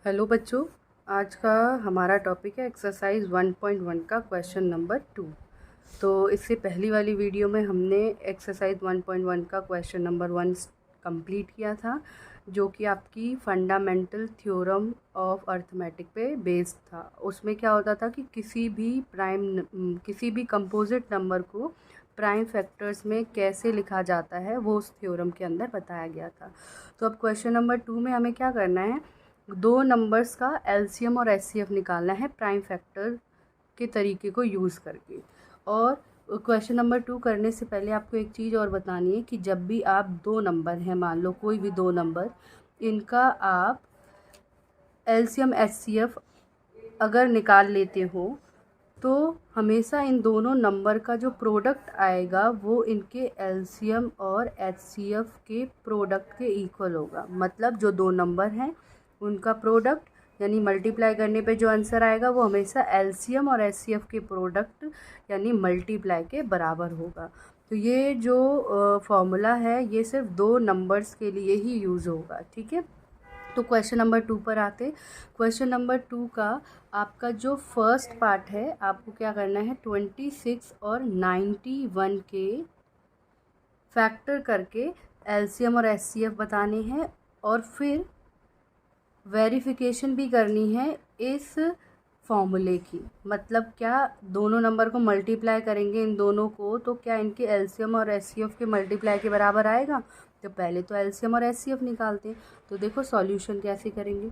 Hello बच्चों, आज का हमारा टॉपिक है एक्सरसाइज 1.1 का क्वेश्चन नंबर 2। तो इससे पहली वाली वीडियो में हमने एक्सरसाइज 1.1 का क्वेश्चन नंबर 1 कंप्लीट किया था, जो कि आपकी फंडामेंटल थ्योरम ऑफ अर्थमेटिक पे बेस्ड था। उसमें क्या होता था कि किसी भी कंपोजिट नंबर को प्राइम फैक्टर्स में कैसे लिखा जाता है वो उस थ्योरम के अंदर बताया गया था। तो अब क्वेश्चन नंबर 2 में हमें क्या करना है, दो नंबर्स का एलसीएम और एचसीएफ निकालना है प्राइम फैक्टर के तरीके को यूज़ करके। और क्वेश्चन नंबर 2 करने से पहले आपको एक चीज़ और बतानी है कि जब भी आप दो नंबर हैं, मान लो कोई भी दो नंबर, इनका आप एलसीएम एचसीएफ अगर निकाल लेते हो तो हमेशा इन दोनों नंबर का जो प्रोडक्ट आएगा वो इनके एलसीएम और एचसीएफ के प्रोडक्ट के इक्वल होगा। मतलब जो दो नंबर हैं उनका प्रोडक्ट यानी मल्टीप्लाई करने पे जो आंसर आएगा वो हमेशा एलसीएम और एचसीएफ के प्रोडक्ट यानी मल्टीप्लाई के बराबर होगा। तो ये जो फॉर्मूला है ये सिर्फ दो नंबर्स के लिए ही यूज़ होगा, ठीक है। तो क्वेश्चन नंबर 2 पर आते। क्वेश्चन नंबर 2 का आपका जो फर्स्ट पार्ट है, आपको क्या करना है, 26 और 91 के फैक्टर करके एलसीएम और एचसीएफ बताने हैं और फिर वेरिफिकेशन भी करनी है इस फॉर्मूले की। मतलब क्या, दोनों नंबर को मल्टीप्लाई करेंगे इन दोनों को तो क्या इनके एलसीएम और एचसीएफ के मल्टीप्लाई के बराबर आएगा। तो पहले तो एलसीएम और एचसीएफ निकालते हैं। तो देखो सॉल्यूशन कैसे करेंगे।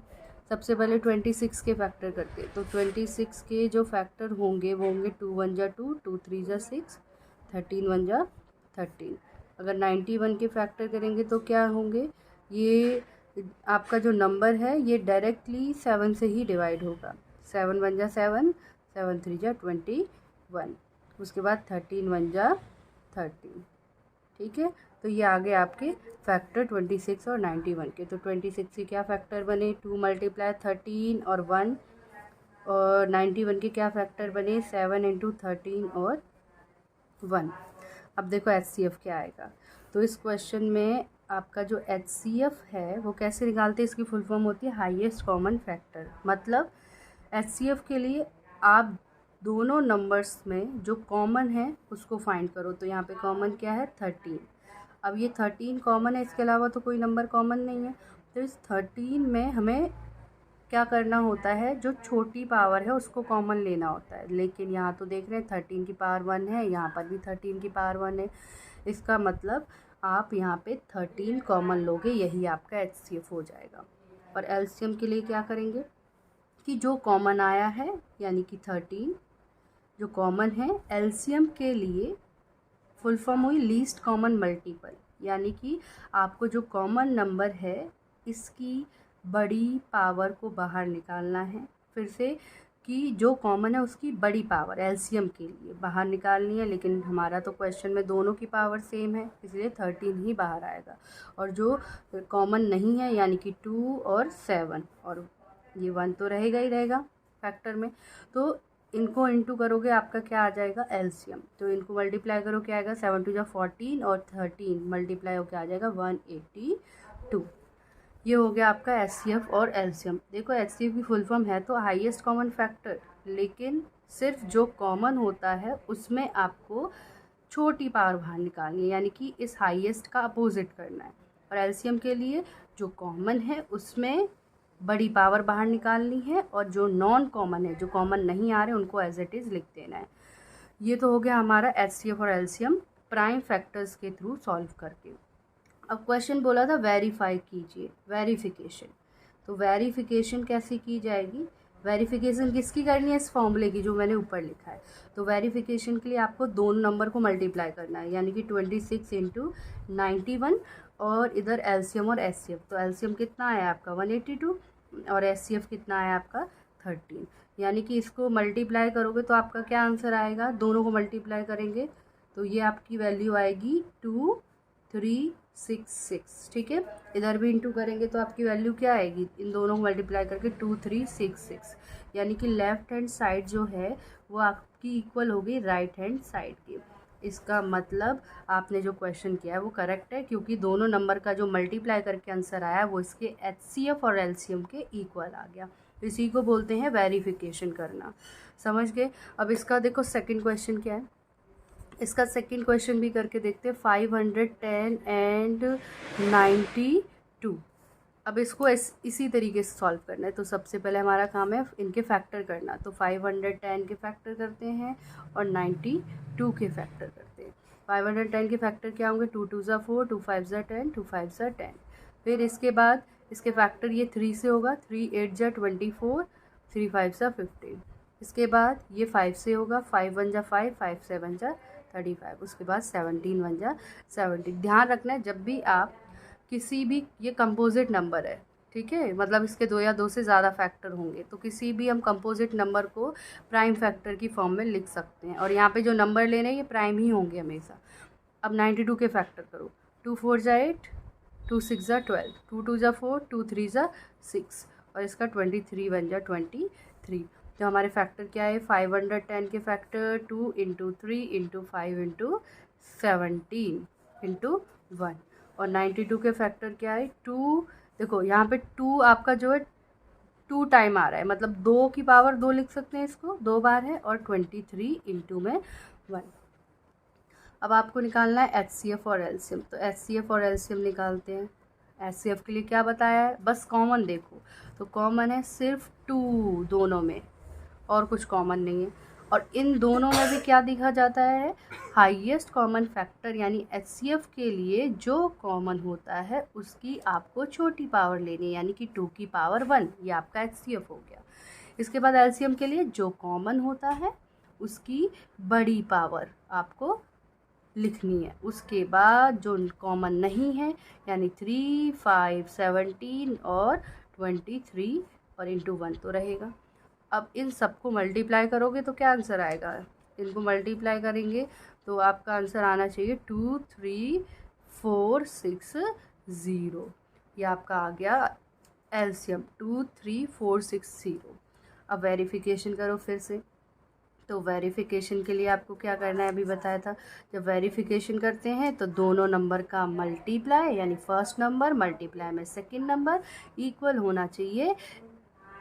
सबसे पहले 26 के फैक्टर करते हैं। तो 26 के जो फैक्टर होंगे वो होंगे 2 1 जा 2, 2 3 जा 6, 13 1 जा 13। अगर 91 के फैक्टर करेंगे तो क्या होंगे, ये आपका जो नंबर है ये डायरेक्टली 7 से ही डिवाइड होगा। 7 1 जा 7, 7 3 जा 21, उसके बाद 13 1 जा 13, ठीक है। तो ये आ गए आपके फैक्टर 26 और 91 के। तो 26 के क्या फैक्टर बने, 2 × 13 और 1, और 91 के क्या फैक्टर बने, 7 × 13 और 1। अब देखो एचसीएफ क्या आएगा। तो इस क्वेश्चन में आपका जो एचसीएफ है वो कैसे निकालते हैं, इसकी फुल फॉर्म होती है हाईएस्ट कॉमन फैक्टर। मतलब एचसीएफ के लिए आप दोनों नंबर्स में जो कॉमन है उसको फाइंड करो। तो यहाँ पे कॉमन क्या है, 13। अब ये 13 कॉमन है, इसके अलावा तो कोई नंबर कॉमन नहीं है। तो इस 13 में हमें क्या करना होता है, जो छोटी पावर है उसको कॉमन लेना होता है। लेकिन यहाँ तो देख रहे हैं 13 की पावर 1 है, यहाँ पर भी 13 की पावर 1 है। इसका मतलब आप यहाँ पे 13 कॉमन लोगे, यही आपका एचसीएफ हो जाएगा। और एलसीएम के लिए क्या करेंगे कि जो कॉमन आया है यानी कि 13 जो कॉमन है, एलसीएम के लिए फुल फॉर्म हुई लीस्ट कॉमन मल्टीपल। यानी कि आपको जो कॉमन नंबर है इसकी बड़ी पावर को बाहर निकालना है। फिर से कि जो कॉमन है उसकी बड़ी पावर एलसीएम के लिए बाहर निकालनी है। लेकिन हमारा तो क्वेश्चन में दोनों की पावर सेम है, इसलिए 13 ही बाहर आएगा। और जो कॉमन नहीं है यानी कि 2 और 7 और ये 1 तो रहेगा ही रहेगा फैक्टर में। तो इनको इंटू करोगे आपका क्या आ जाएगा, एलसीएम। तो इनको मल्टीप्लाई करो, क्या आएगा, 7 2 जा 14 और 13 मल्टीप्लाई होकर आ जाएगा 182। ये हो गया आपका एचसीएफ और एलसीएम। देखो एचसीएफ की फुल फॉर्म है तो हाईएस्ट कॉमन फैक्टर, लेकिन सिर्फ जो कॉमन होता है उसमें आपको छोटी पावर बाहर निकालनी है, यानी कि इस हाईएस्ट का अपोजिट करना है। और एलसीएम के लिए जो कॉमन है उसमें बड़ी पावर बाहर निकालनी है, और जो नॉन कॉमन है, जो कॉमन नहीं आ रहे, उनको एज इट इज़ लिख देना है। ये तो हो गया हमारा एचसीएफ और एलसीएम प्राइम फैक्टर्स के थ्रू सॉल्व करके। अब क्वेश्चन बोला था वेरीफाई कीजिए, वेरिफिकेशन। तो वेरिफिकेशन कैसे की जाएगी, वेरिफिकेशन किसकी करनी है, इस फॉर्मूले की जो मैंने ऊपर लिखा है। तो वेरिफिकेशन के लिए आपको दोनों नंबर को मल्टीप्लाई करना है, यानी कि 26 × 91 और इधर एलसीएम और एचसीएफ। तो एलसीएम कितना आया आपका 182 और एचसीएफ कितना आया आपका 13। यानी कि इसको मल्टीप्लाई करोगे तो आपका क्या आंसर आएगा, दोनों को मल्टीप्लाई करेंगे तो ये आपकी वैल्यू आएगी 2366, ठीक है। इधर भी इंटू करेंगे तो आपकी वैल्यू क्या आएगी, इन दोनों को मल्टीप्लाई करके 2366। यानी कि लेफ्ट हैंड साइड जो है वो आपकी इक्वल होगी राइट हैंड साइड की। इसका मतलब आपने जो क्वेश्चन किया है वो करेक्ट है, क्योंकि दोनों नंबर का जो मल्टीप्लाई करके आंसर आया वो इसके HCF और LCM के इक्वल आ गया। इसी को बोलते हैं वेरिफिकेशन करना। समझ गए। अब इसका देखो सेकंड क्वेश्चन क्या है। इसका सेकंड क्वेश्चन भी करके देखते हैं। 510 एंड 92। अब इसको इसी तरीके से सॉल्व करना है। तो सबसे पहले हमारा काम है इनके फैक्टर करना। तो 510 के फैक्टर करते हैं और 92 के फैक्टर करते हैं। 510 के फैक्टर क्या होंगे? 2 2 ज़ा 4, 2 5 ज़ा 10, 2 5 ज़ा 10। फिर इसके बाद इसके फैक्टर ये 3 से होगा। 3 8 ज़ा 24, 3 5 ज़ा 15। इसके बाद ये 5 से होगा। 5 1 ज़ा 5, 5 7 ज़ा 35। उसके बाद 17 1 ज़ा 17। ध्यान रखना है जब भी आप किसी भी, ये कंपोजिट नंबर है, ठीक है, मतलब इसके 2 या 2 से ज़्यादा फैक्टर होंगे, तो किसी भी हम कंपोजिट नंबर को प्राइम फैक्टर की फॉर्म में लिख सकते हैं। और यहाँ पे जो नंबर लेने हैं ये प्राइम ही होंगे हमेशा। अब 92 के फैक्टर करो। 2 4 ज़ा 8, 2 6 ज़ा 12, 2 2 ज़ा 4, 2 3 ज़ा 6 और इसका 23 1 ज़ा 23। तो हमारे फैक्टर क्या है? 510 के factor 2 into 3 into 5 into 17 into 1। और 92 के फैक्टर क्या है? 2। देखो यहाँ पे 2 आपका जो है 2 टाइम आ रहा है, मतलब 2 की पावर 2 लिख सकते हैं, इसको 2 बार है। और 23 इंटू में 1। अब आपको निकालना है HCF और LCM। तो HCF और LCM निकालते हैं। HCF के लिए क्या बताया है? बस कॉमन देखो, तो कॉमन है सिर्फ 2 दोनों में, और कुछ कॉमन नहीं है। और इन दोनों में भी क्या देखा जाता है? हाईएस्ट कॉमन फैक्टर, यानी HCF के लिए जो कॉमन होता है उसकी आपको छोटी पावर लेनी है, यानी कि 2 की पावर 1। ये आपका HCF हो गया। इसके बाद LCM के लिए जो कॉमन होता है उसकी बड़ी पावर आपको लिखनी है। उसके बाद जो कॉमन नहीं है, यानी 3 5 17 और 23 और इंटू 1 तो रहेगा। अब इन सबको मल्टीप्लाई करोगे तो क्या आंसर आएगा? इनको मल्टीप्लाई करेंगे तो आपका आंसर आना चाहिए 2 3 4 6 0। ये आपका आ गया LCM 2 3 4 6 0। अब वेरिफिकेशन करो फिर से। तो वेरिफिकेशन के लिए आपको क्या करना है, अभी बताया था। जब वेरिफिकेशन करते हैं तो दोनों नंबर का मल्टीप्लाई, यानी फर्स्ट नंबर मल्टीप्लाई में सेकंड नंबर इक्वल होना चाहिए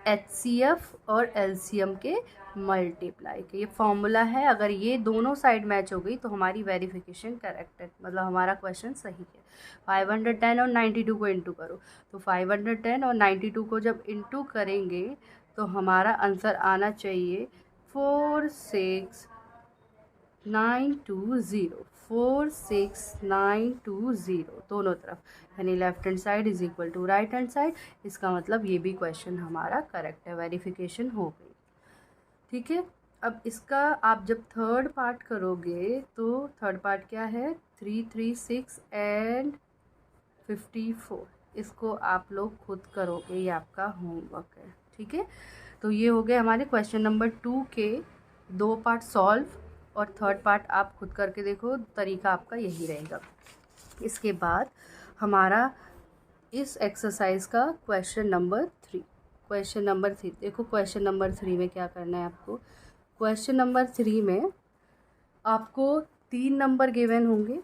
HCF और LCM के मल्टीप्लाई के। ये फॉर्मूला है। अगर ये दोनों साइड मैच हो गई तो हमारी वेरिफिकेशन करेक्ट है, मतलब हमारा क्वेश्चन सही है। 510 और 92 को इंटू करो। तो 510 और 92 को जब इंटू करेंगे तो हमारा आंसर आना चाहिए 46920। 46920 दोनों तरफ, यानी left hand side is equal to right hand side. इसका मतलब ये भी क्वेश्चन हमारा करेक्ट है, वेरिफिकेशन हो गई। ठीक है। अब इसका आप जब थर्ड पार्ट करोगे तो थर्ड पार्ट क्या है? 336 एंड 54। इसको आप लोग खुद करोगे, ये आपका होमवर्क है। ठीक है। तो ये हो गए हमारे क्वेश्चन नंबर 2 के 2 पार्ट सॉल्व, और थर्ड पार्ट आप खुद करके देखो, तरीका आपका यही रहेगा। इसके बाद हमारा इस एक्सरसाइज का क्वेश्चन नंबर 3। क्वेश्चन नंबर 3 देखो। क्वेश्चन नंबर 3 में क्या करना है आपको? क्वेश्चन नंबर 3 में आपको 3 नंबर गिवन होंगे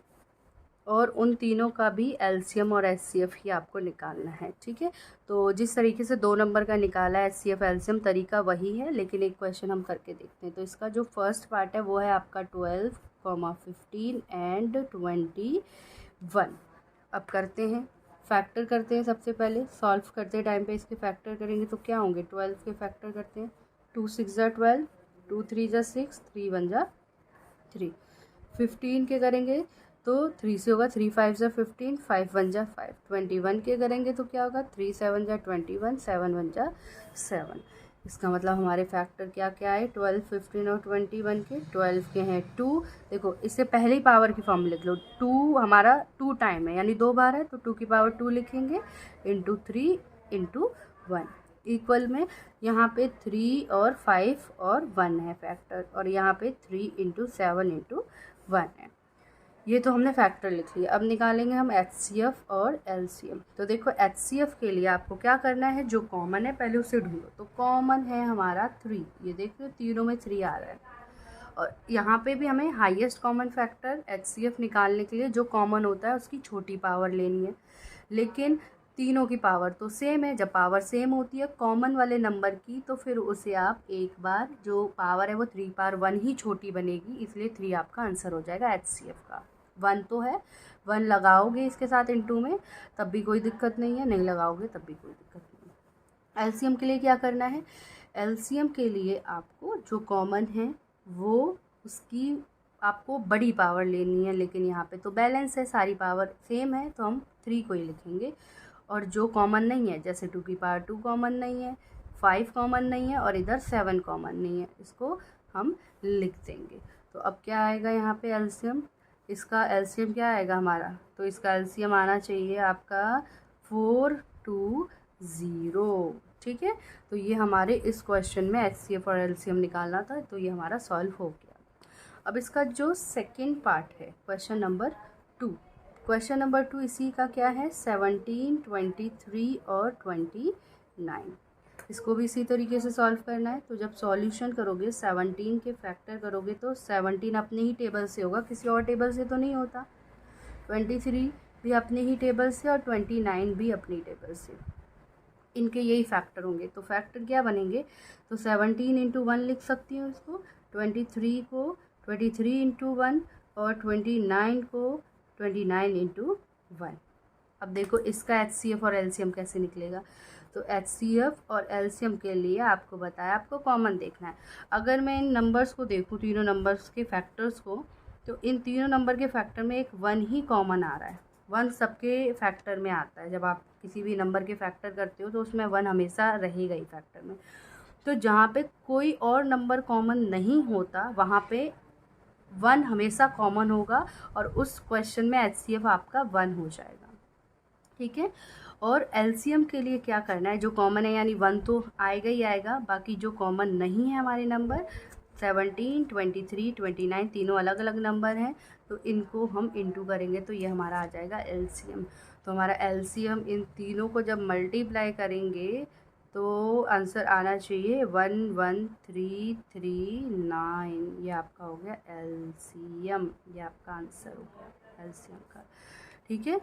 और उन तीनों का भी LCM और HCF ही आपको निकालना है। ठीक है। तो जिस तरीके से 2 नंबर का निकाला है HCF LCM, तरीका वही है, लेकिन एक क्वेश्चन हम करके देखते हैं। तो इसका जो फर्स्ट पार्ट है वो है आपका 12, 15 एंड 21। अब करते हैं, फैक्टर करते हैं। सबसे पहले सॉल्व करते टाइम पे इसके फैक्टर करेंगे तो क्या होंगे? 12 के फैक्टर करते हैं। 2 6 ज़ा 12, 2 3 ज़ा 6, 3 1 ज़ा 3। 15 के करेंगे तो 3 से होगा। 3 5 ज़ा 15, 5 1 ज़ा 5। 21 के करेंगे तो क्या होगा? 3 7 ज़ा 21, 7 1 ज़ा 7। इसका मतलब हमारे फैक्टर क्या क्या है? 12, 15 और 21 के। 12 के हैं 2। देखो इससे पहले ही पावर की फॉर्म लिख लो। 2 हमारा 2 टाइम है, यानी 2 बार है, तो 2 की पावर 2 लिखेंगे इंटू 3 इंटू 1 इक्वल में। यहाँ पे 3 और 5 और 1 है फैक्टर, और यहाँ पे 3 इंटू 7 इंटू 1 है। ये तो हमने फैक्टर लिख लिया। अब निकालेंगे हम HCF और LCM। तो देखो HCF के लिए आपको क्या करना है? जो कॉमन है पहले उसे ढूंढो। तो कॉमन है हमारा 3, ये देखो तीनों में 3 आ रहा है। और यहाँ पे भी हमें हाईएस्ट कॉमन फैक्टर HCF निकालने के लिए जो कॉमन होता है उसकी छोटी पावर लेनी है, लेकिन तीनों की पावर तो सेम है। जब पावर सेम होती है कॉमन वाले नंबर की, तो फिर उसे आप एक बार जो पावर है वो 3 पावर 1 ही छोटी बनेगी, इसलिए 3 आपका आंसर हो जाएगा HCF का। 1 तो है, 1 लगाओगे इसके साथ इनटू में तब भी कोई दिक्कत नहीं है, नहीं लगाओगे तब भी कोई दिक्कत नहीं है। एलसीएम के लिए क्या करना है, एलसीएम के लिए आपको जो कॉमन है वो उसकी आपको बड़ी पावर लेनी है, लेकिन यहाँ पे तो बैलेंस है, सारी पावर सेम है तो हम 3 को ही लिखेंगे। और जो कॉमन नहीं है, जैसे 2 की पावर 2 कॉमन नहीं है, 5 कॉमन नहीं है और इधर 7 कॉमन नहीं है, इसको हम लिख देंगे। तो अब क्या आएगा यहाँ पे एलसीएम, इसका एलसीएम क्या आएगा हमारा, तो इसका एलसीएम आना चाहिए आपका 420। ठीक है, तो ये हमारे इस क्वेश्चन में HCF और एलसीएम निकालना था, तो ये हमारा सॉल्व हो गया। अब इसका जो सेकंड पार्ट है क्वेश्चन नंबर 2, क्वेश्चन नंबर 2 इसी का क्या है 17, 23 और 29, इसको भी इसी तरीके से सॉल्व करना है। तो जब सॉल्यूशन करोगे 17 के फैक्टर करोगे तो 17 अपने ही टेबल से होगा, किसी और टेबल से तो नहीं होता, 23 भी अपने ही टेबल से और 29 भी अपनी टेबल से, इनके यही फैक्टर होंगे। तो फैक्टर क्या बनेंगे, तो 17 इंटू 1 लिख सकती हूँ इसको, 23 को 23 इंटू 1 और 29 को 29 इंटू 1। अब देखो इसका HCF और LCM कैसे निकलेगा, तो HCF और LCM के लिए आपको बताया आपको कॉमन देखना है। अगर मैं इन नंबर्स को देखूँ, तीनों नंबर्स के फैक्टर्स को, तो इन तीनों नंबर के फैक्टर में एक 1 ही कॉमन आ रहा है, 1 सबके फैक्टर में आता है। जब आप किसी भी नंबर के फैक्टर करते हो तो उसमें 1 हमेशा रहेगा ही फैक्टर में। तो जहाँ पे कोई और नंबर कॉमन नहीं होता वहाँ पे 1 हमेशा कॉमन होगा और उस क्वेश्चन में HCF आपका 1 हो जाएगा। ठीक है, और LCM के लिए क्या करना है, जो कॉमन है यानी 1 तो आएगा ही आएगा, बाकी जो कॉमन नहीं है हमारे नंबर 17, 23, 29 तीनों अलग अलग नंबर हैं, तो इनको हम इंटू करेंगे तो ये हमारा आ जाएगा LCM। तो हमारा LCM इन तीनों को जब मल्टीप्लाई करेंगे तो आंसर आना चाहिए 11339, ये आपका हो गया LCM, ये आपका आंसर हो गया LCM का। ठीक है,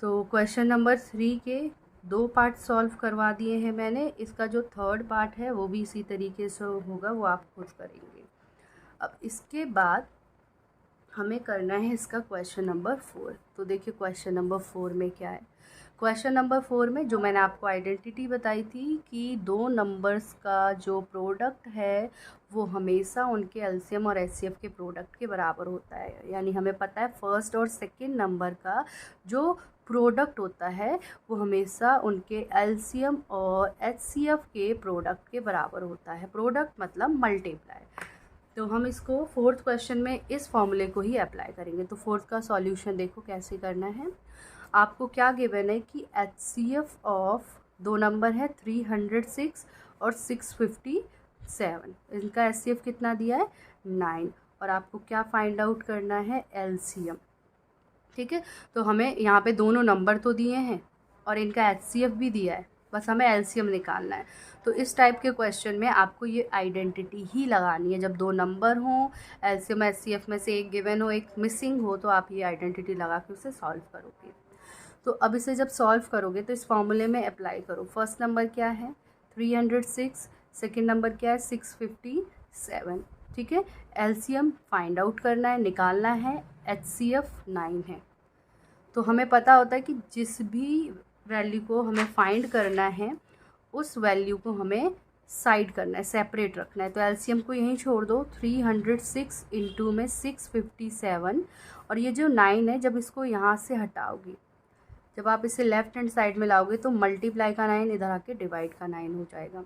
तो क्वेश्चन नंबर 3 के 2 पार्ट सॉल्व करवा दिए हैं मैंने, इसका जो थर्ड पार्ट है वो भी इसी तरीके से होगा, वो आप खुद करेंगे। अब इसके बाद हमें करना है इसका क्वेश्चन नंबर 4। तो देखिए क्वेश्चन नंबर 4 में क्या है, क्वेश्चन नंबर 4 में जो मैंने आपको आइडेंटिटी बताई थी कि 2 नंबर्स का जो प्रोडक्ट है वो हमेशा उनके LCM और HCF के प्रोडक्ट के बराबर होता है। यानी हमें पता है फर्स्ट और सेकंड नंबर का जो प्रोडक्ट होता है वो हमेशा उनके LCM और HCF के प्रोडक्ट के बराबर होता है। प्रोडक्ट मतलब मल्टीप्लाई। तो हम इसको फोर्थ क्वेश्चन में इस फॉर्मूले को ही अप्लाई करेंगे। तो फोर्थ का सॉल्यूशन देखो कैसे करना है। आपको क्या गिवन है कि HCF ऑफ 2 नंबर है 306 और 657, इनका HCF कितना दिया है 9, और आपको क्या फाइंड आउट करना है LCM। ठीक है, तो हमें यहाँ पे दोनों नंबर तो दिए हैं और इनका HCF भी दिया है, बस हमें LCM निकालना है। तो इस टाइप के क्वेश्चन में आपको ये आइडेंटिटी ही लगानी है। जब 2 नंबर हों, LCM HCF में से एक गिवन हो एक मिसिंग हो, तो आप ये आइडेंटिटी लगा के उसे सॉल्व करोगे। तो अब इसे जब सॉल्व करोगे तो इस फॉर्मूले में अप्लाई करो। फर्स्ट नंबर क्या है 306, सेकेंड नंबर क्या है 657। ठीक है, LCM फाइंड आउट करना है, निकालना है, HCF 9 है। तो हमें पता होता है कि जिस भी वैल्यू को हमें फाइंड करना है उस वैल्यू को हमें साइड करना है, सेपरेट रखना है। तो LCM को यहीं छोड़ दो, 306 इंटू में 657, और ये जो 9 है जब इसको यहाँ से हटाओगे, जब आप इसे लेफ्ट हैंड साइड में लाओगे तो मल्टीप्लाई का 9 इधर आके डिवाइड का 9 हो जाएगा।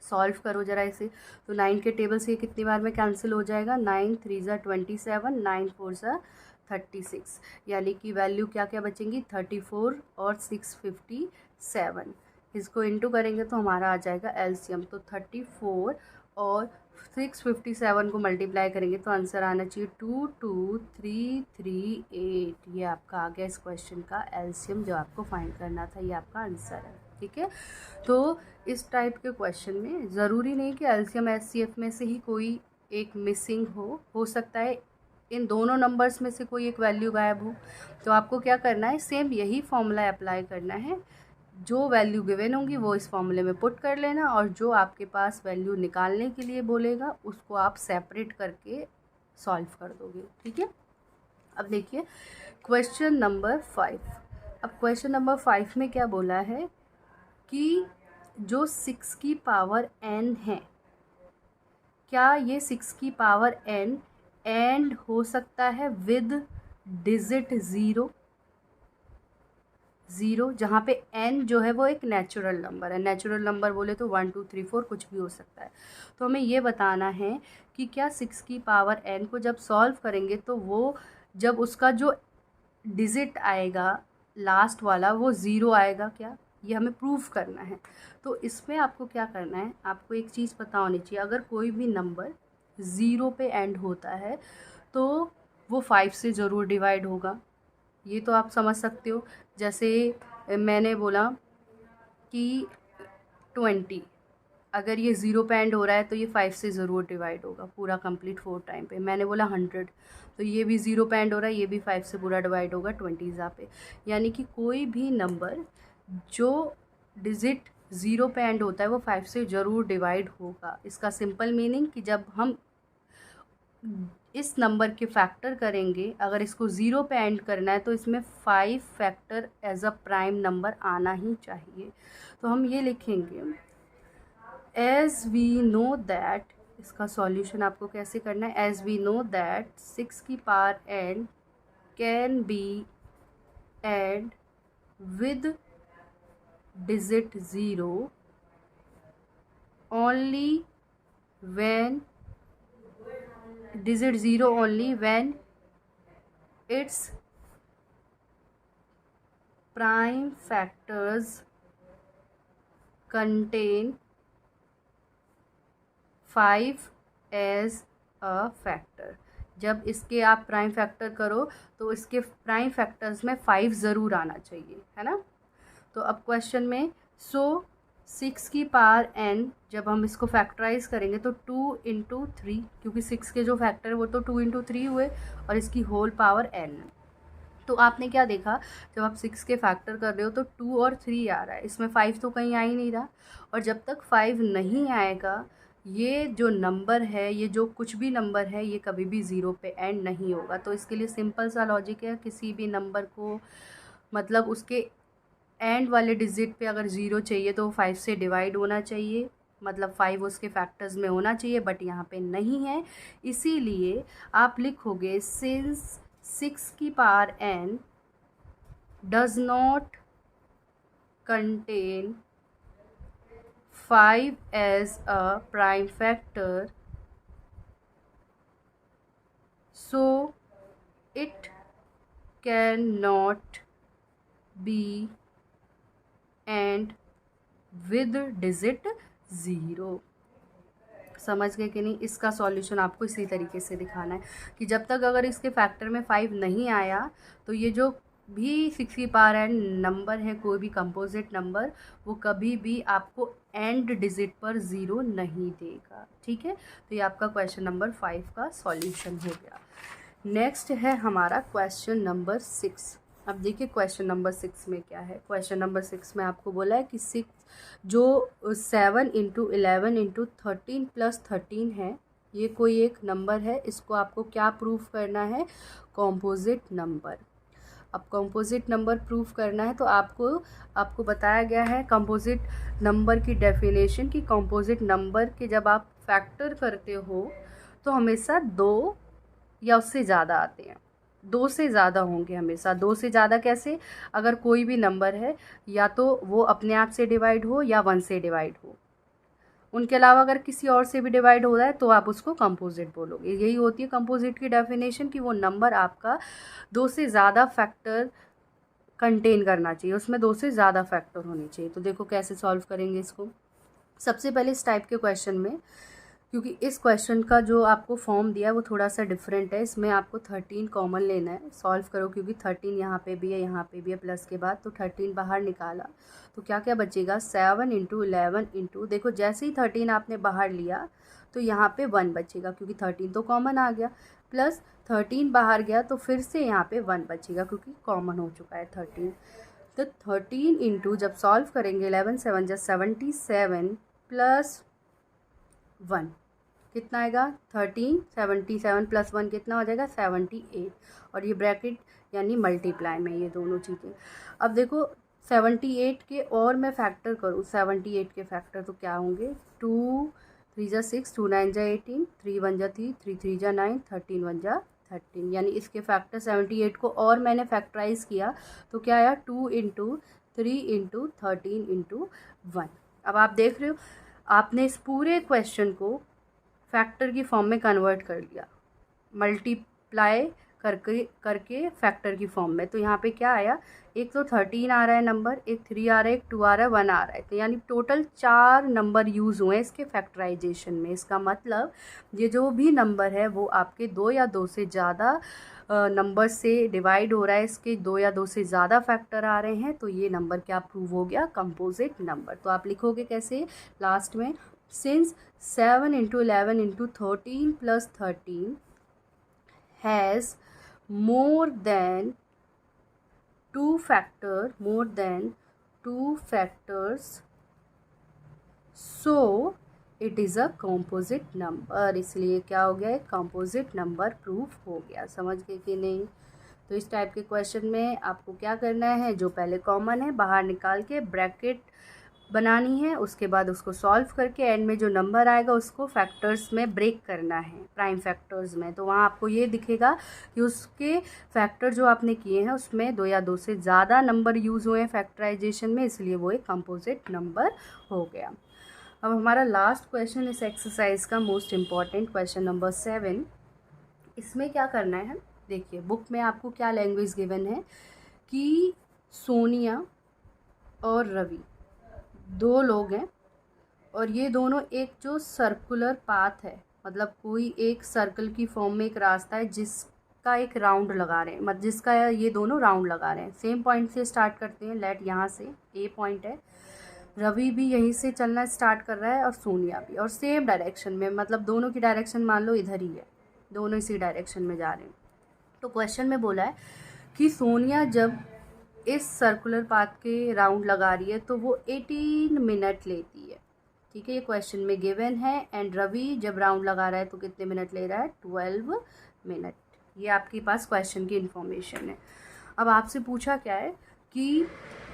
सॉल्व करो ज़रा इसे, तो 9 के टेबल से कितनी बार में कैंसिल हो जाएगा, 9 3 ज़ा 27, 9 4 ज़ा 36, यानी कि वैल्यू क्या क्या बचेंगी 34 और 657। इसको इंटू करेंगे तो हमारा आ जाएगा LCM। तो 34 और 657 को मल्टीप्लाई करेंगे तो आंसर आना चाहिए 22338। ये आपका आ गया इस क्वेश्चन का LCM जो आपको फाइंड करना था, ये आपका आंसर है। ठीक है, तो इस टाइप के क्वेश्चन में ज़रूरी नहीं कि LCM HCF में से ही कोई एक मिसिंग हो सकता है इन दोनों नंबर्स में से कोई एक वैल्यू गायब हो। तो आपको क्या करना है, सेम यही फॉर्मूला अप्लाई करना है। जो वैल्यू गिवन होंगी वो इस फॉर्मूले में पुट कर लेना, और जो आपके पास वैल्यू निकालने के लिए बोलेगा उसको आप सेपरेट करके सॉल्व कर दोगे। ठीक है, अब देखिए क्वेश्चन नंबर 5। अब क्वेश्चन नंबर 5 में क्या बोला है कि जो 6 की पावर n है, क्या ये 6 की पावर n एंड हो सकता है विद डिजिट ज़ीरो, जहाँ पे n जो है वो एक नेचुरल नंबर है। नेचुरल नंबर बोले तो 1 2 3 4 कुछ भी हो सकता है। तो हमें ये बताना है कि क्या 6 की पावर n को जब सॉल्व करेंगे तो वो जब उसका जो डिजिट आएगा लास्ट वाला वो ज़ीरो आएगा क्या, ये हमें प्रूफ करना है। तो इसमें आपको क्या करना है, आपको एक चीज़ पता होनी चाहिए, अगर कोई भी नंबर ज़ीरो पे एंड होता है तो वो 5 से ज़रूर डिवाइड होगा। ये तो आप समझ सकते हो। जैसे मैंने बोला कि 20, अगर ये 0 पे एंड हो रहा है तो ये 5 से ज़रूर डिवाइड होगा पूरा कंप्लीट 4 टाइम पे। मैंने बोला 100, तो ये भी 0 पे एंड हो रहा है, ये भी 5 से पूरा डिवाइड होगा 20 पे। यानी कि कोई भी नंबर जो डिजिट 0 पे एंड होता है वो 5 से ज़रूर डिवाइड होगा। इसका सिंपल मीनिंग कि जब हम इस नंबर के फैक्टर करेंगे, अगर इसको 0 पे एंड करना है तो इसमें 5 factor as a prime number आना ही चाहिए। तो हम ये लिखेंगे एज वी नो दैट, इसका सॉल्यूशन आपको कैसे करना है, एज वी नो दैट 6 की power n can be and with digit zero only when digit 0 only when its prime factors contain 5 as a factor। जब इसके आप प्राइम फैक्टर करो तो इसके प्राइम फैक्टर्स में 5 ज़रूर आना चाहिए, है ना। तो अब क्वेश्चन में 6 की पावर n जब हम इसको फैक्टराइज करेंगे तो 2 इंटू 3, क्योंकि 6 के जो फैक्टर है वो तो 2 इंटू 3 हुए और इसकी होल पावर n। तो आपने क्या देखा, जब आप 6 के फैक्टर कर रहे हो तो 2 और 3 आ रहा है, इसमें 5 तो कहीं आ ही नहीं रहा। और जब तक 5 नहीं आएगा ये जो नंबर है, ये जो कुछ भी नंबर है, ये कभी भी 0 पे एंड नहीं होगा। तो इसके लिए सिंपल सा लॉजिक है, किसी भी नंबर को मतलब उसके एंड वाले डिजिट पे अगर 0 चाहिए तो 5 से डिवाइड होना चाहिए, मतलब 5 उसके फैक्टर्स में होना चाहिए, बट यहाँ पे नहीं है। इसीलिए आप लिखोगे सिंस 6 की power n does not contain 5 as a prime factor, so it cannot be and with digit 0। समझ गए कि नहीं। इसका सॉल्यूशन आपको इसी तरीके से दिखाना है कि जब तक अगर इसके फैक्टर में 5 नहीं आया तो ये जो भी 6 की पावर n नंबर है, कोई भी कंपोजिट नंबर, वो कभी भी आपको एंड डिजिट पर 0 नहीं देगा। ठीक है, तो ये आपका क्वेश्चन नंबर 5 का सॉल्यूशन हो गया। नेक्स्ट है हमारा क्वेश्चन नंबर 6। अब देखिए क्वेश्चन नंबर 6 में क्या है। क्वेश्चन नंबर 6 में आपको बोला है कि 6 जो 7 इंटू 11 इंटू 13 प्लस 13 है, ये कोई एक नंबर है, इसको आपको क्या प्रूफ करना है, कॉम्पोजिट नंबर। अब कॉम्पोजिट नंबर प्रूफ करना है तो आपको बताया गया है कॉम्पोजिट नंबर की डेफिनेशन कि कॉम्पोजिट नंबर के जब आप फैक्टर करते हो तो हमेशा 2 या उससे ज़्यादा आते हैं। 2 से ज़्यादा होंगे हमेशा। 2 से ज़्यादा कैसे, अगर कोई भी नंबर है या तो वो अपने आप से डिवाइड हो या 1 से डिवाइड हो, उनके अलावा अगर किसी और से भी डिवाइड हो रहा है तो आप उसको कंपोजिट बोलोगे। यही होती है कंपोजिट की डेफिनेशन कि वो नंबर आपका 2 से ज़्यादा फैक्टर कंटेन करना चाहिए, उसमें 2 से ज़्यादा फैक्टर होने चाहिए। तो देखो कैसे सॉल्व करेंगे इसको। सबसे पहले इस टाइप के क्वेश्चन में क्योंकि इस क्वेश्चन का जो आपको फॉर्म दिया है वो थोड़ा सा डिफरेंट है। इसमें आपको 13 कॉमन लेना है, सॉल्व करो, क्योंकि 13 यहाँ पे भी है, यहाँ पे भी है प्लस के बाद, तो 13 बाहर निकाला तो क्या क्या बचेगा, 7 इंटू 11 इंटू, देखो जैसे ही 13 आपने बाहर लिया तो यहाँ पे 1 बचेगा, क्योंकि 13 तो कॉमन आ गया, प्लस 13 बाहर गया तो फिर से यहाँ पे 1 बचेगा, क्योंकि कॉमन हो चुका है 13। तो 13 इंटू, जब सॉल्व करेंगे 11 7 जा 77 प्लस 1 कितना आएगा, 13, 77 प्लस 1 कितना हो जाएगा, 78, और ये ब्रैकेट यानी मल्टीप्लाई में ये दोनों चीज़ें। अब देखो 78 के और मैं फैक्टर करूँ, 78 के फैक्टर तो क्या होंगे, 2 3 जा 6, 2 9 जा 18, 3 1 जा 3, 3 3 जा 9, 13 1 जा 13, यानी इसके फैक्टर 78 को और मैंने फैक्टराइज किया तो क्या आया, 2 इंटू 3 इंटू 13 इंटू 1। अब आप देख रहे हो आपने इस पूरे क्वेश्चन को फैक्टर की फॉर्म में कन्वर्ट कर लिया, मल्टीप्लाई करके फैक्टर की फॉर्म में। तो यहाँ पे क्या आया, एक तो 13 आ रहा है नंबर, एक 3 आ रहा है, एक 2 आ रहा है, 1 आ रहा है, तो यानी टोटल 4 नंबर यूज़ हुए हैं इसके फैक्टराइजेशन में। इसका मतलब ये जो भी नंबर है वो आपके 2 या 2 से ज़्यादा नंबर से डिवाइड हो रहा है, इसके 2 या 2 से ज़्यादा फैक्टर आ रहे हैं, तो ये नंबर क्या प्रूव हो गया, कंपोजिट नंबर। तो आप लिखोगे कैसे लास्ट में, since 7 into 11 into 13 plus 13 has more than two factors, so it is a composite number। इसलिए क्या हो गया, कंपोजिट नंबर प्रूफ हो गया। समझ गए कि नहीं। तो इस टाइप के क्वेश्चन में आपको क्या करना है, जो पहले कॉमन है बाहर निकाल के ब्रैकेट बनानी है, उसके बाद उसको सॉल्व करके एंड में जो नंबर आएगा उसको फैक्टर्स में ब्रेक करना है, प्राइम फैक्टर्स में। तो वहाँ आपको ये दिखेगा कि उसके फैक्टर जो आपने किए हैं उसमें 2 या 2 से ज़्यादा नंबर यूज़ हुए हैं फैक्टराइजेशन में, इसलिए वो एक कंपोजिट नंबर हो गया। अब हमारा लास्ट क्वेश्चन इस एक्सरसाइज का मोस्ट इम्पॉर्टेंट क्वेश्चन नंबर 7। इसमें क्या करना है, देखिए बुक में आपको क्या लैंग्वेज गिवन है कि सोनिया और रवि 2 लोग हैं, और ये दोनों एक जो सर्कुलर पाथ है, मतलब कोई एक सर्कल की फॉर्म में एक रास्ता है जिसका एक राउंड लगा रहे हैं, मतलब जिसका ये दोनों राउंड लगा रहे हैं। सेम पॉइंट से स्टार्ट करते हैं, लेट यहाँ से ए पॉइंट है, रवि भी यहीं से चलना स्टार्ट कर रहा है और सोनिया भी, और सेम डायरेक्शन में, मतलब दोनों की डायरेक्शन मान लो इधर ही है, दोनों इसी डायरेक्शन में जा रहे हैं। तो क्वेश्चन में बोला है कि सोनिया जब इस सर्कुलर पाथ के राउंड लगा रही है तो वो 18 मिनट लेती है, ठीक है, ये क्वेश्चन में गिवन है। एंड रवि जब राउंड लगा रहा है तो कितने मिनट ले रहा है, 12 मिनट। ये आपके पास क्वेश्चन की इन्फॉर्मेशन है। अब आपसे पूछा क्या है कि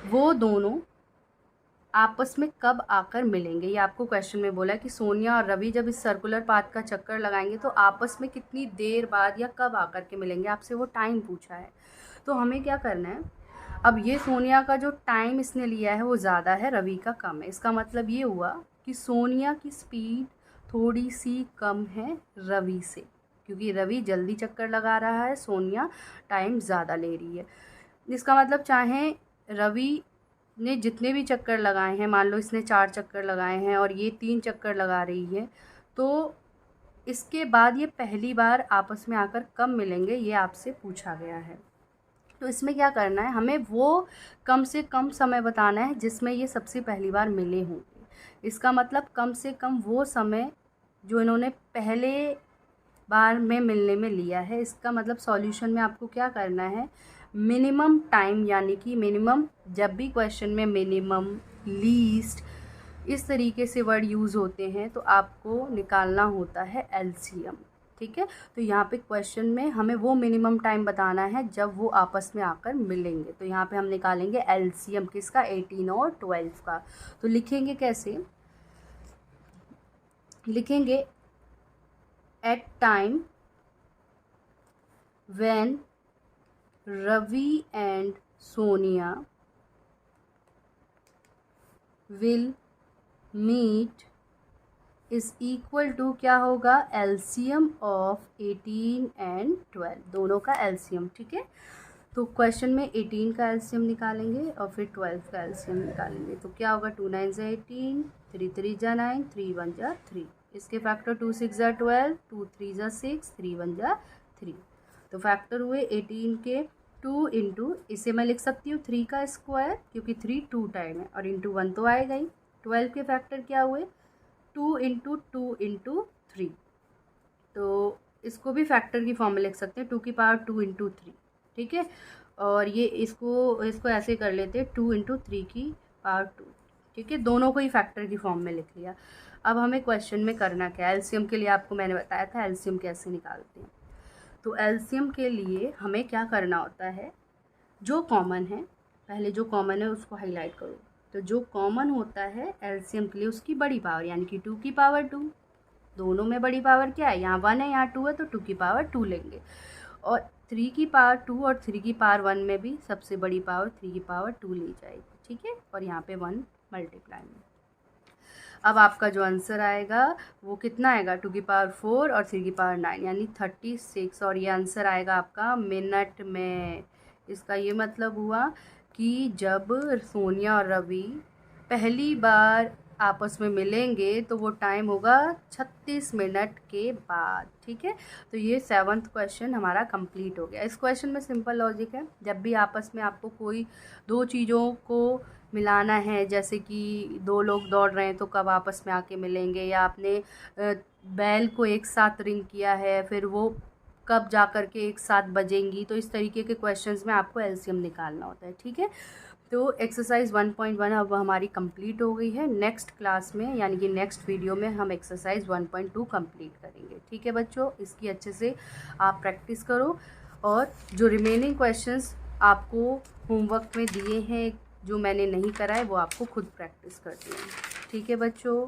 वो दोनों आपस में कब आकर मिलेंगे, ये आपको क्वेश्चन में बोला है कि सोनिया और रवि जब इस सर्कुलर पाथ का चक्कर लगाएंगे तो आपस में कितनी देर बाद या कब आकर के मिलेंगे, आपसे वो टाइम पूछा है। तो हमें क्या करना है, अब ये सोनिया का जो टाइम इसने लिया है वो ज़्यादा है, रवि का कम है। इसका मतलब ये हुआ कि सोनिया की स्पीड थोड़ी सी कम है रवि से, क्योंकि रवि जल्दी चक्कर लगा रहा है, सोनिया टाइम ज़्यादा ले रही है। इसका मतलब चाहे रवि ने जितने भी चक्कर लगाए हैं, मान लो इसने 4 चक्कर लगाए हैं और ये 3 चक्कर लगा रही है, तो इसके बाद ये पहली बार आपस में आकर कब मिलेंगे, ये आपसे पूछा गया है। तो इसमें क्या करना है, हमें वो कम से कम समय बताना है जिसमें ये सबसे पहली बार मिले होंगे। इसका मतलब कम से कम वो समय जो इन्होंने पहले बार में मिलने में लिया है। इसका मतलब सॉल्यूशन में आपको क्या करना है, मिनिमम टाइम, यानी कि मिनिमम, जब भी क्वेश्चन में मिनिमम, लीस्ट, इस तरीके से वर्ड यूज़ होते हैं तो आपको निकालना होता है एलसीएम, ठीक है। तो यहाँ पे क्वेश्चन में हमें वो मिनिमम टाइम बताना है जब वो आपस में आकर मिलेंगे। तो यहाँ पे हम निकालेंगे एलसीएम किसका, 18 और 12 का। तो लिखेंगे कैसे, लिखेंगे at time when Ravi and Sonia will meet is equal to, क्या होगा, एलसीएम ऑफ 18 एंड 12, दोनों का एलसीएम, ठीक है। तो क्वेश्चन में 18 का एलसीएम निकालेंगे और फिर 12 का एलसीएम निकालेंगे। तो क्या होगा, 2 9 जा 18, 3 3 जा 9, 3 1 जा 3, इसके फैक्टर 2 6 ज़ा 12, 2 3 ज़ा 6, 3 1 ज़ा 3। तो फैक्टर हुए 18 के 2 इंटू, इसे मैं लिख सकती हूँ 3 का स्क्वायर, क्योंकि 3 2 टाइम है, और इंटू 1 तो आएगा ही। 12 के फैक्टर क्या हुए, 2 इंटू 2 इंटू 3। तो इसको भी फैक्टर की फॉर्म में लिख सकते हैं, 2 की पावर 2 इंटू 3, ठीक है। और ये इसको ऐसे कर लेते हैं, 2 इंटू 3 की पावर 2, ठीक है। दोनों को ही फैक्टर की फॉर्म में लिख लिया। अब हमें क्वेश्चन में करना क्या है, एलसीएम के लिए आपको मैंने बताया था एलसीएम कैसे निकालते हैं। तो एलसीएम के लिए हमें क्या करना होता है, जो कॉमन है, पहले जो कॉमन है उसको हाईलाइट करो। तो जो कॉमन होता है एलसीएम के लिए, उसकी बड़ी पावर यानी कि 2 की पावर 2। दोनों में बड़ी पावर क्या है, यहाँ 1 है यहाँ 2 है, तो 2 की पावर 2 लेंगे। और 3 की पावर 2 और 3 की पावर 1 में भी सबसे बड़ी पावर 3 की पावर 2 ली जाएगी, ठीक है। और यहाँ पे 1 मल्टीप्लाई में। अब आपका जो आंसर आएगा वो कितना आएगा, 2 की पावर 4 और 3 की पावर 9 यानी 36। और ये आंसर आएगा आपका मिनट में। इसका ये मतलब हुआ कि जब सोनिया और रवि पहली बार आपस में मिलेंगे तो वो टाइम होगा 36 मिनट के बाद, ठीक है। तो ये 7th क्वेश्चन हमारा कंप्लीट हो गया। इस क्वेश्चन में सिंपल लॉजिक है, जब भी आपस में आपको कोई दो चीज़ों को मिलाना है, जैसे कि दो लोग दौड़ रहे हैं तो कब आपस में आके मिलेंगे, या आपने बैल को एक साथ रिंग किया है फिर वो कब जा कर के एक साथ बजेंगी, तो इस तरीके के क्वेश्चंस में आपको एलसीएम निकालना होता है, ठीक है। तो एक्सरसाइज 1.1 अब हमारी कंप्लीट हो गई है। नेक्स्ट क्लास में यानी कि नेक्स्ट वीडियो में हम एक्सरसाइज 1.2 कंप्लीट करेंगे, ठीक है बच्चों। इसकी अच्छे से आप प्रैक्टिस करो, और जो रिमेनिंग क्वेश्चंस आपको होमवर्क में दिए हैं जो मैंने नहीं करा है वो आपको खुद प्रैक्टिस करनी है, ठीक है बच्चों।